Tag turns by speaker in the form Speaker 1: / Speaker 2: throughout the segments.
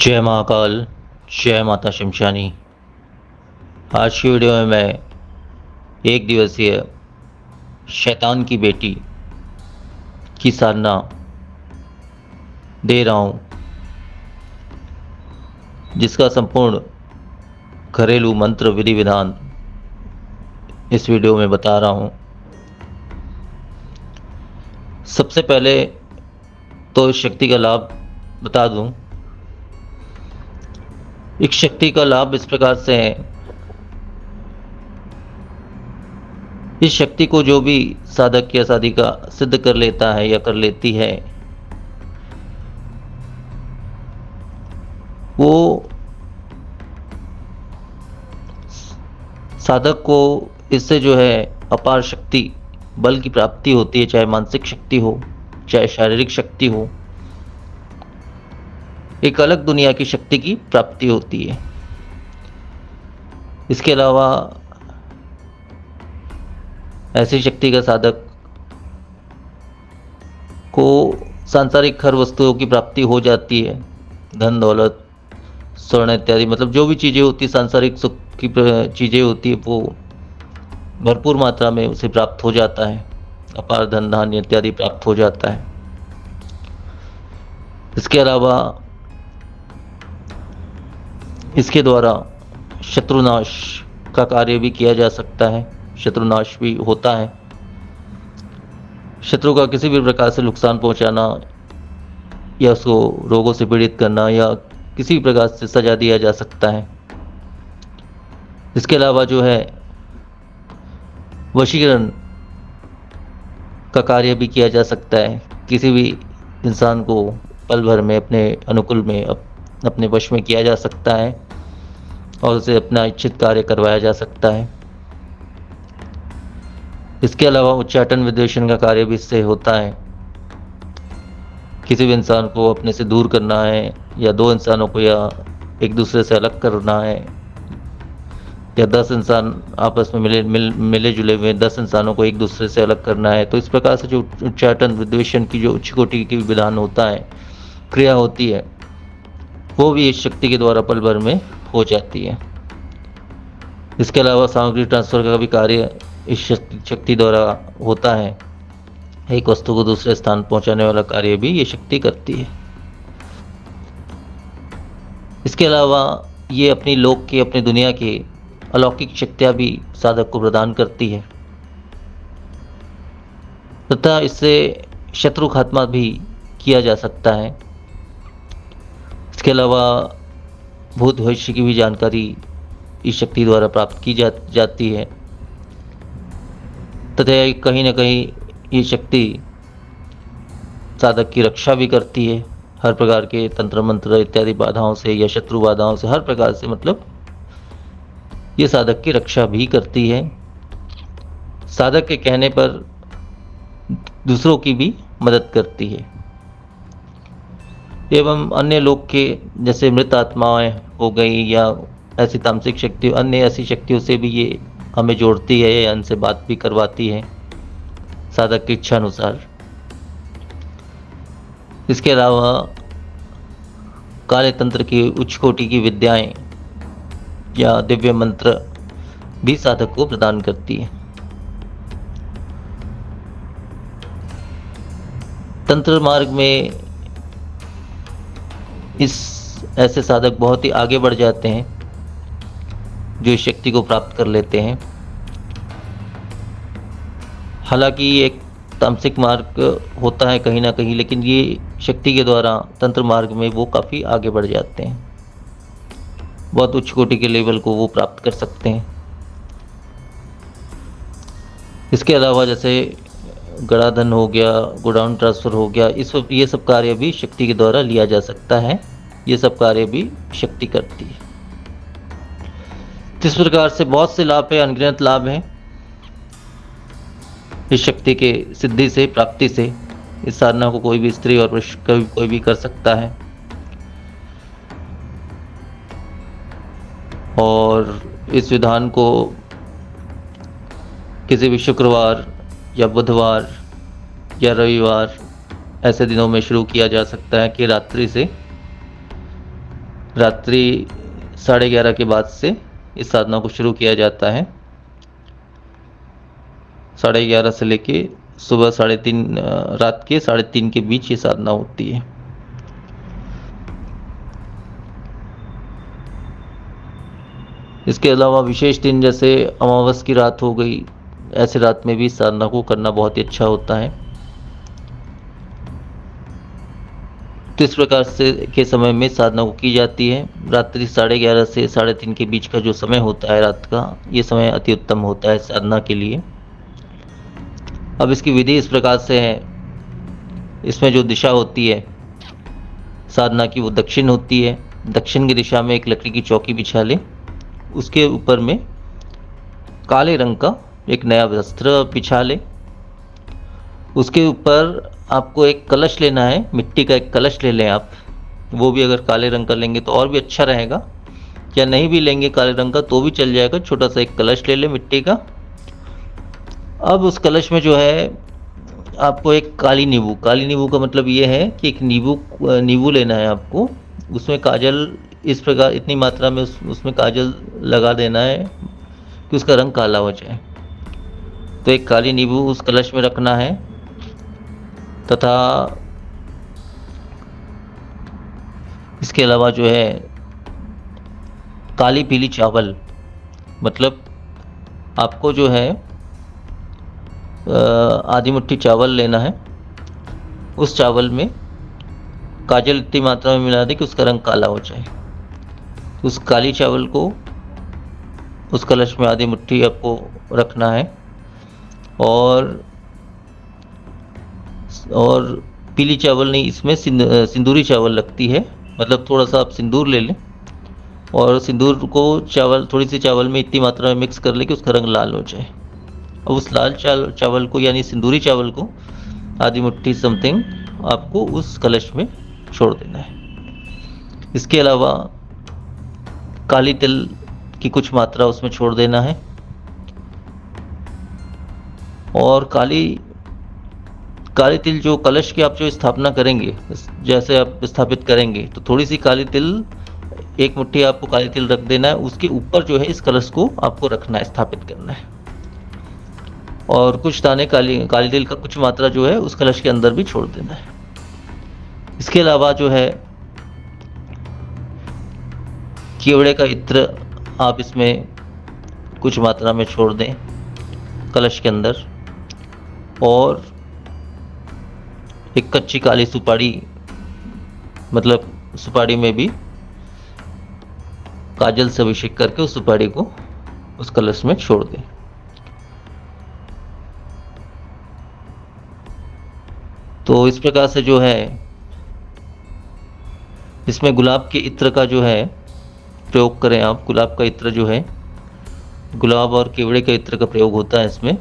Speaker 1: जय महाकाल, जय माता शमशानी। आज की वीडियो में मैं एक दिवसीय शैतान की बेटी की साधना दे रहा हूँ, जिसका संपूर्ण घरेलू मंत्र विधि विधान इस वीडियो में बता रहा हूँ। सबसे पहले तो इस शक्ति का लाभ बता दूँ। इस शक्ति का लाभ इस प्रकार से है, इस शक्ति को जो भी साधक या साधिका सिद्ध कर लेता है या कर लेती है, वो साधक को इससे जो है अपार शक्ति बल की प्राप्ति होती है, चाहे मानसिक शक्ति हो चाहे शारीरिक शक्ति हो। एक अलग दुनिया की शक्ति की प्राप्ति होती है। इसके अलावा ऐसी शक्ति का साधक को सांसारिक हर वस्तुओं की प्राप्ति हो जाती है। धन दौलत स्वर्ण इत्यादि, मतलब जो भी चीज़ें होती सांसारिक सुख की चीज़ें होती है, वो भरपूर मात्रा में उसे प्राप्त हो जाता है। अपार धन धान्य इत्यादि प्राप्त हो जाता है। इसके अलावा इसके द्वारा शत्रुनाश का कार्य भी किया जा सकता है, शत्रुनाश भी होता है। शत्रु का किसी भी प्रकार से नुकसान पहुंचाना या उसको रोगों से पीड़ित करना या किसी भी प्रकार से सजा दिया जा सकता है। इसके अलावा जो है वशीकरण का कार्य भी किया जा सकता है। किसी भी इंसान को पल भर में अपने अनुकूल में अपने वश में किया जा सकता है और उसे अपना इच्छित कार्य करवाया जा सकता है। इसके अलावा उच्चाटन विद्वेषण का कार्य भी इससे होता है। किसी भी इंसान को अपने से दूर करना है या दो इंसानों को या एक दूसरे से अलग करना है या 10 इंसान आपस में मिले जुले हुए 10 इंसानों को एक दूसरे से अलग करना है, तो इस प्रकार से जो उच्चाटन विद्वेषण की जो उच्च कोटि की विधान होता है, क्रिया होती है, वो भी इस शक्ति के द्वारा पल भर में हो जाती है। इसके अलावा सामग्री ट्रांसफर का भी कार्य इस शक्ति द्वारा होता है। एक वस्तु को दूसरे स्थान पहुंचाने वाला कार्य भी ये शक्ति करती है। इसके अलावा ये अपनी लोक की, अपनी दुनिया की अलौकिक शक्तियां भी साधक को प्रदान करती है तथा इससे शत्रु खात्मा भी किया जा सकता है। इसके अलावा भूत भविष्य की भी जानकारी इस शक्ति द्वारा प्राप्त की जाती है तथा कहीं न कहीं ये शक्ति साधक की रक्षा भी करती है हर प्रकार के तंत्र मंत्र इत्यादि बाधाओं से या शत्रु बाधाओं से, हर प्रकार से, मतलब ये साधक की रक्षा भी करती है। साधक के कहने पर दूसरों की भी मदद करती है एवं अन्य लोग के जैसे मृत आत्माएं हो गई या ऐसी तामसिक शक्ति, अन्य ऐसी शक्तियों से भी ये हमें जोड़ती है या उनसे बात भी करवाती है साधक की इच्छा अनुसार। इसके अलावा काले तंत्र की उच्च कोटि की विद्याएं या दिव्य मंत्र भी साधक को प्रदान करती है। तंत्र मार्ग में ऐसे साधक बहुत ही आगे बढ़ जाते हैं जो इस शक्ति को प्राप्त कर लेते हैं। हालांकि ये एक तामसिक मार्ग होता है कहीं ना कहीं, लेकिन ये शक्ति के द्वारा तंत्र मार्ग में वो काफ़ी आगे बढ़ जाते हैं, बहुत उच्च कोटि के लेवल को वो प्राप्त कर सकते हैं। इसके अलावा जैसे गणाधन हो गया, गोडाउन ट्रांसफ़र हो गया, ये सब कार्य भी शक्ति के द्वारा लिया जा सकता है। ये सब कार्य भी शक्ति करती है। इस प्रकार से बहुत से लाभ है, अनगिनत लाभ हैं इस शक्ति के सिद्धि से, प्राप्ति से। इस साधना को कोई भी स्त्री और पुरुष कोई भी कर सकता है और इस विधान को किसी भी शुक्रवार या बुधवार या रविवार ऐसे दिनों में शुरू किया जा सकता है कि रात्रि से रात्रि 11:30 के बाद से इस साधना को शुरू किया जाता है। 11:30 से लेके सुबह 3:30 रात के 3:30 के बीच ये साधना होती है। इसके अलावा विशेष दिन जैसे अमावस की रात हो गई, ऐसे रात में भी इस साधना को करना बहुत ही अच्छा होता है। तो इस प्रकार से के समय में साधना को की जाती है। रात्रि 11:30 से 3:30 के बीच का जो समय होता है रात का, ये समय अति उत्तम होता है साधना के लिए। अब इसकी विधि इस प्रकार से है। इसमें जो दिशा होती है साधना की वो दक्षिण होती है। दक्षिण की दिशा में एक लकड़ी की चौकी बिछा लें, उसके ऊपर में काले रंग का एक नया वस्त्र बिछा लें। उसके ऊपर आपको एक कलश लेना है, मिट्टी का एक कलश ले लें आप। वो भी अगर काले रंग का लेंगे तो और भी अच्छा रहेगा, या नहीं भी लेंगे काले रंग का तो भी चल जाएगा। छोटा सा एक कलश ले लें मिट्टी का। अब उस कलश में जो है आपको एक काली नींबू का मतलब ये है कि एक नींबू लेना है आपको। उसमें काजल इस प्रकार इतनी मात्रा में उसमें काजल लगा देना है कि उसका रंग काला हो जाए। तो एक काली नींबू उस कलश में रखना है, तथा इसके अलावा जो है काली पीली चावल, मतलब आपको जो है आधी मुट्ठी चावल लेना है। उस चावल में काजल इतनी मात्रा में मिला दें कि उसका रंग काला हो जाए। उस काली चावल को उस कलश में आधी मुट्ठी आपको रखना है। और पीली चावल नहीं, इसमें सिंदूरी चावल लगती है। मतलब थोड़ा सा आप सिंदूर ले लें और सिंदूर को थोड़ी सी चावल में इतनी मात्रा में मिक्स कर लें कि उसका रंग लाल हो जाए। अब उस लाल चावल को यानी सिंदूरी चावल को आधी मुट्ठी समथिंग आपको उस कलश में छोड़ देना है। इसके अलावा काली तिल की कुछ मात्रा उसमें छोड़ देना है। और काली तिल जो कलश की आप जो स्थापना करेंगे, जैसे आप स्थापित करेंगे, तो थोड़ी सी काली तिल, एक मुट्ठी आपको काली तिल रख देना है। उसके ऊपर जो है इस कलश को आपको रखना है, स्थापित करना है। और कुछ दाने काली तिल का कुछ मात्रा जो है उस कलश के अंदर भी छोड़ देना है। इसके अलावा जो है केवड़े का इत्र आप इसमें कुछ मात्रा में छोड़ दें कलश के अंदर। और एक कच्ची काली सुपारी, मतलब सुपारी में भी काजल से अभिषेक करके उस सुपारी को उस कलश में छोड़ दें। तो इस प्रकार से जो है इसमें गुलाब के इत्र का जो है प्रयोग करें आप। गुलाब का इत्र जो है, गुलाब और केवड़े के इत्र का प्रयोग होता है इसमें।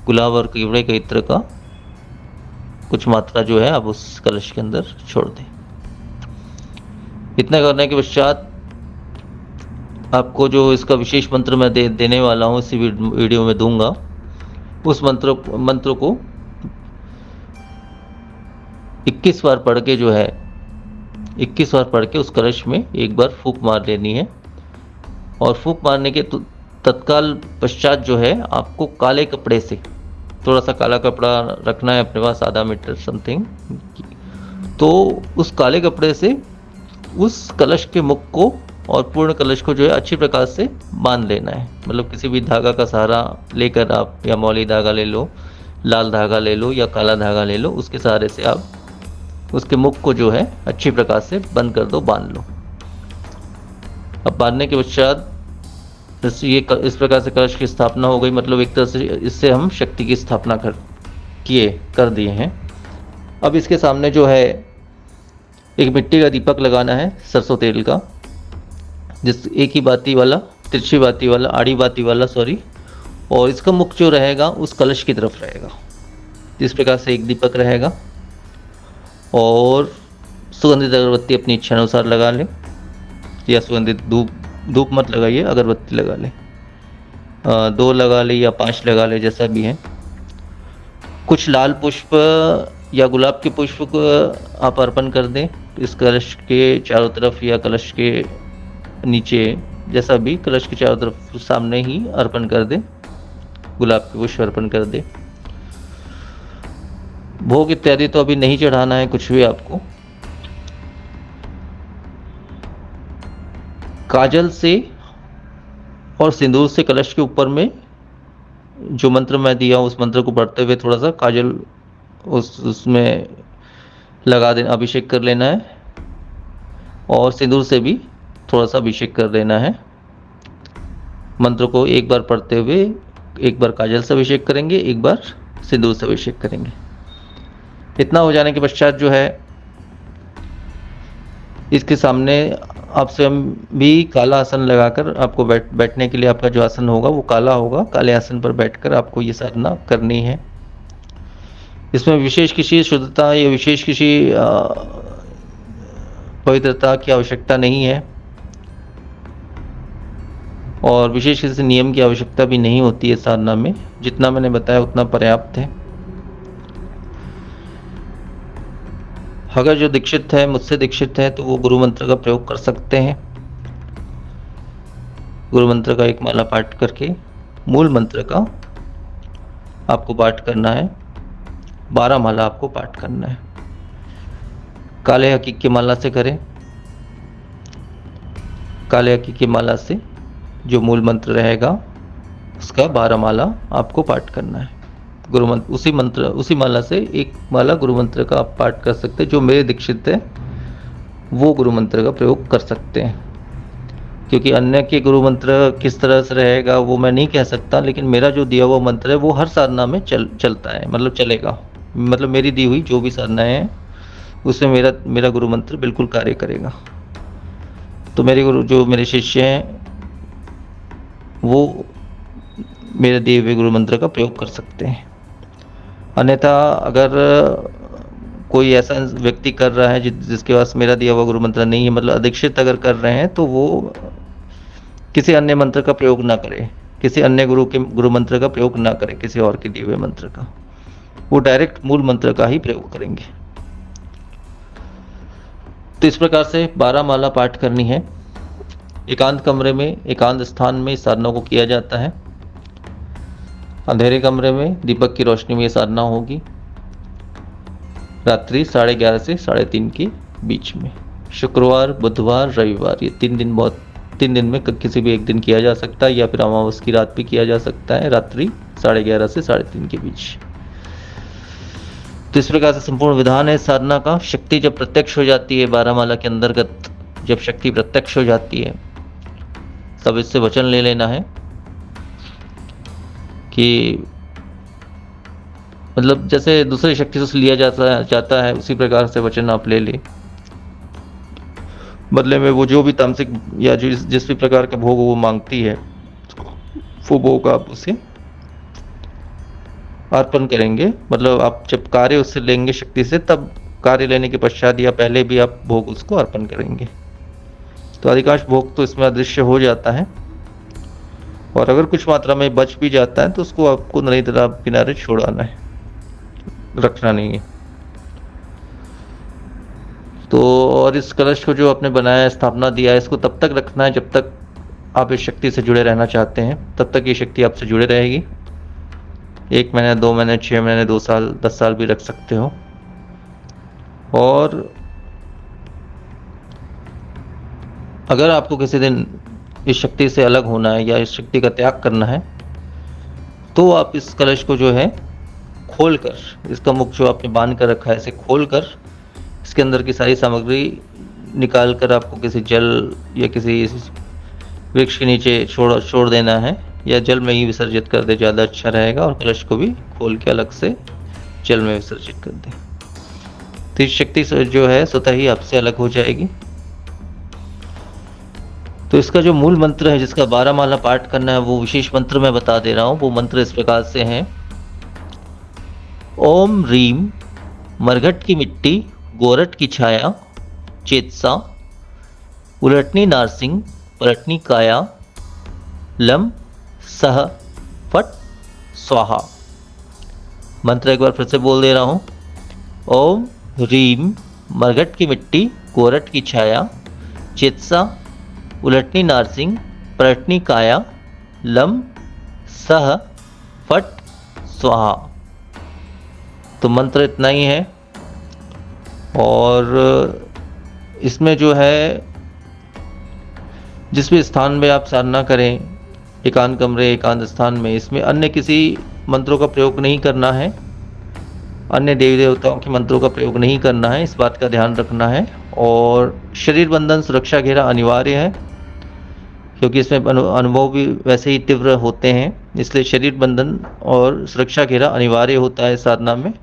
Speaker 1: गुलाब और केवड़े के इत्र का कुछ मात्रा जो है आप उस कलश के अंदर छोड़ दें। इतना करने के पश्चात आपको जो इसका विशेष मंत्र मैं देने वाला हूँ, इसी वीडियो में दूंगा, उस मंत्र को 21 बार पढ़ के जो है 21 बार पढ़ के उस कलश में एक बार फूंक मार लेनी है। और फूंक मारने के तत्काल पश्चात जो है आपको काले कपड़े से, थोड़ा सा काला कपड़ा रखना है अपने पास, आधा मीटर समथिंग। तो उस काले कपड़े से उस कलश के मुख को और पूर्ण कलश को जो है अच्छी प्रकार से बांध लेना है। मतलब किसी भी धागा का सहारा लेकर आप, या मौली धागा ले लो, लाल धागा ले लो, या काला धागा ले लो, उसके सहारे से आप उसके मुख को जो है अच्छी प्रकार से बंद कर दो, बांध लो। अब बांधने के पश्चात इस प्रकार से कलश की स्थापना हो गई। मतलब एक तरह से इससे हम शक्ति की स्थापना कर दिए हैं। अब इसके सामने जो है एक मिट्टी का दीपक लगाना है, सरसों तेल का, एक ही बाती वाला, तिरछी बाती वाला, आड़ी बाती वाला, सॉरी। और इसका मुख जो रहेगा उस कलश की तरफ रहेगा। इस प्रकार से एक दीपक रहेगा। और सुगंधित अगरबत्ती अपनी इच्छा अनुसार लगा लें, या सुगंधित धूप मत लगाइए, अगरबत्ती लगा लें। 2 लगा ले या 5 लगा ले, जैसा भी है। कुछ लाल पुष्प या गुलाब के पुष्प को आप अर्पण कर दें इस कलश के चारों तरफ या कलश के नीचे, जैसा भी, कलश के चारों तरफ सामने ही अर्पण कर दें, गुलाब के पुष्प अर्पण कर दें। भोग इत्यादि तो अभी नहीं चढ़ाना है कुछ भी आपको। काजल से और सिंदूर से कलश के ऊपर में जो मंत्र मैं दिया उस मंत्र को पढ़ते हुए थोड़ा सा काजल उसमें लगा देना, अभिषेक कर लेना है, और सिंदूर से भी थोड़ा सा अभिषेक कर लेना है। मंत्र को एक बार पढ़ते हुए एक बार काजल से अभिषेक करेंगे, एक बार सिंदूर से अभिषेक करेंगे। इतना हो जाने के पश्चात जो है, इसके सामने आप स्वयं भी काला आसन लगाकर, आपको बैठने के लिए आपका जो आसन होगा वो काला होगा। काले आसन पर बैठकर आपको ये साधना करनी है। इसमें विशेष किसी शुद्धता या विशेष किसी पवित्रता की आवश्यकता नहीं है, और विशेष किसी नियम की आवश्यकता भी नहीं होती है साधना में। जितना मैंने बताया उतना पर्याप्त है। अगर जो दीक्षित है, मुझसे दीक्षित है, तो वो गुरु मंत्र का प्रयोग कर सकते हैं। गुरु मंत्र का एक माला पाठ करके मूल मंत्र का आपको पाठ करना है। 12 माला आपको पाठ करना है। काले हकीक की माला से करें। काले हकीक की माला से जो मूल मंत्र रहेगा उसका 12 माला आपको पाठ करना है। गुरु मंत्र उसी माला से एक माला गुरु मंत्र का आप पाठ कर सकते हैं। जो मेरे दीक्षित है वो गुरु मंत्र का प्रयोग कर सकते हैं, क्योंकि अन्य के गुरु मंत्र किस तरह से रहेगा वो मैं नहीं कह सकता, लेकिन मेरा जो दिया हुआ मंत्र है वो हर साधना में चलता है, मतलब चलेगा। मतलब मेरी दी हुई जो भी साधनाएं हैं उसमें मेरा गुरु मंत्र बिल्कुल कार्य करेगा। तो मेरे शिष्य हैं वो मेरे दिए हुए गुरु मंत्र का प्रयोग कर सकते हैं। अन्यथा अगर कोई ऐसा व्यक्ति कर रहा है जिसके पास मेरा दिया हुआ गुरु मंत्र नहीं है, मतलब अदीक्षित अगर कर रहे हैं, तो वो किसी अन्य मंत्र का प्रयोग ना करे, किसी अन्य गुरु के गुरु मंत्र का प्रयोग ना करे, किसी और के दिए हुए मंत्र का। वो डायरेक्ट मूल मंत्र का ही प्रयोग करेंगे। तो इस प्रकार से 12 माला पाठ करनी है। एकांत कमरे में, एकांत स्थान में इस साधना को किया जाता है। अंधेरे कमरे में दीपक की रोशनी में ये साधना होगी। रात्रि 11:30 से 3:30 के बीच में। शुक्रवार, बुधवार, रविवार, ये 3 दिन में किसी भी एक दिन किया जा सकता है, या फिर अमावस की रात भी किया जा सकता है, रात्रि 11:30 से 3:30 के बीच। तो इस प्रकार से संपूर्ण विधान है साधना का। शक्ति जब प्रत्यक्ष हो जाती है 12 माला के अंतर्गत, जब शक्ति प्रत्यक्ष हो जाती है तब इससे वचन ले लेना है कि मतलब जैसे दूसरी शक्ति से लिया जाता है उसी प्रकार से वचन आप ले ले। बदले में वो जो भी तामसिक या जिस भी प्रकार का भोग वो मांगती है वो भोग आप उसे अर्पण करेंगे। मतलब आप जब कार्य उससे लेंगे शक्ति से, तब कार्य लेने के पश्चात या पहले भी आप भोग उसको अर्पण करेंगे। तो अधिकांश भोग तो इसमें अदृश्य हो जाता है, और अगर कुछ मात्रा में बच भी जाता है तो उसको आपको नदी तालाब किनारे छोड़ाना है, रखना नहीं है। तो और इस कलश को जो आपने बनाया, स्थापना दिया है, इसको तब तक रखना है जब तक आप इस शक्ति से जुड़े रहना चाहते हैं। तब तक ये शक्ति आपसे जुड़े रहेगी। 1 महीने, 2 महीने, 6 महीने, 2 साल, 10 साल भी रख सकते हो। और अगर आपको किसी दिन इस शक्ति से अलग होना है या इस शक्ति का त्याग करना है, तो आप इस कलश को जो है खोलकर, इसका मुख जो आपने बांध कर रखा है इसे खोलकर, इसके अंदर की सारी सामग्री निकाल कर आपको किसी जल या किसी वृक्ष के नीचे छोड़ देना है, या जल में ही विसर्जित कर दे, ज़्यादा अच्छा रहेगा। और कलश को भी खोल के अलग से जल में विसर्जित कर दे। तो इस शक्ति जो है स्वतः ही आपसे अलग हो जाएगी। तो इसका जो मूल मंत्र है जिसका 12 माला पाठ करना है, वो विशेष मंत्र मैं बता दे रहा हूँ। वो मंत्र इस प्रकार से है: ओम रीम मरघट की मिट्टी, गोरट की छाया, चेतसा, उलटनी नारसिंह, पलटनी काया, लम सह फट स्वाहा। मंत्र एक बार फिर से बोल दे रहा हूँ। ओम रीम मरघट की मिट्टी, कोरट की छाया, चित्सा, उलटनी नारसिंह, पलटनी काया, लम, सह, फट, स्वाहा। तो मंत्र इतना ही है। और इसमें जो है जिस भी स्थान में आप साधना करें, एकांत कमरे, एकांत स्थान में, इसमें अन्य किसी मंत्रों का प्रयोग नहीं करना है, अन्य देवी देवताओं के मंत्रों का प्रयोग नहीं करना है, इस बात का ध्यान रखना है। और शरीर बंधन सुरक्षा घेरा अनिवार्य है, क्योंकि इसमें अनुभव भी वैसे ही तीव्र होते हैं, इसलिए शरीर बंधन और सुरक्षा घेरा अनिवार्य होता है साधना में,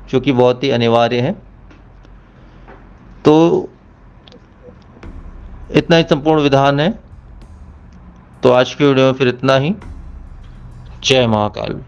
Speaker 1: जो कि बहुत ही अनिवार्य है। तो इतना ही संपूर्ण विधान है। तो आज के वीडियो में फिर इतना ही। जय महाकाल।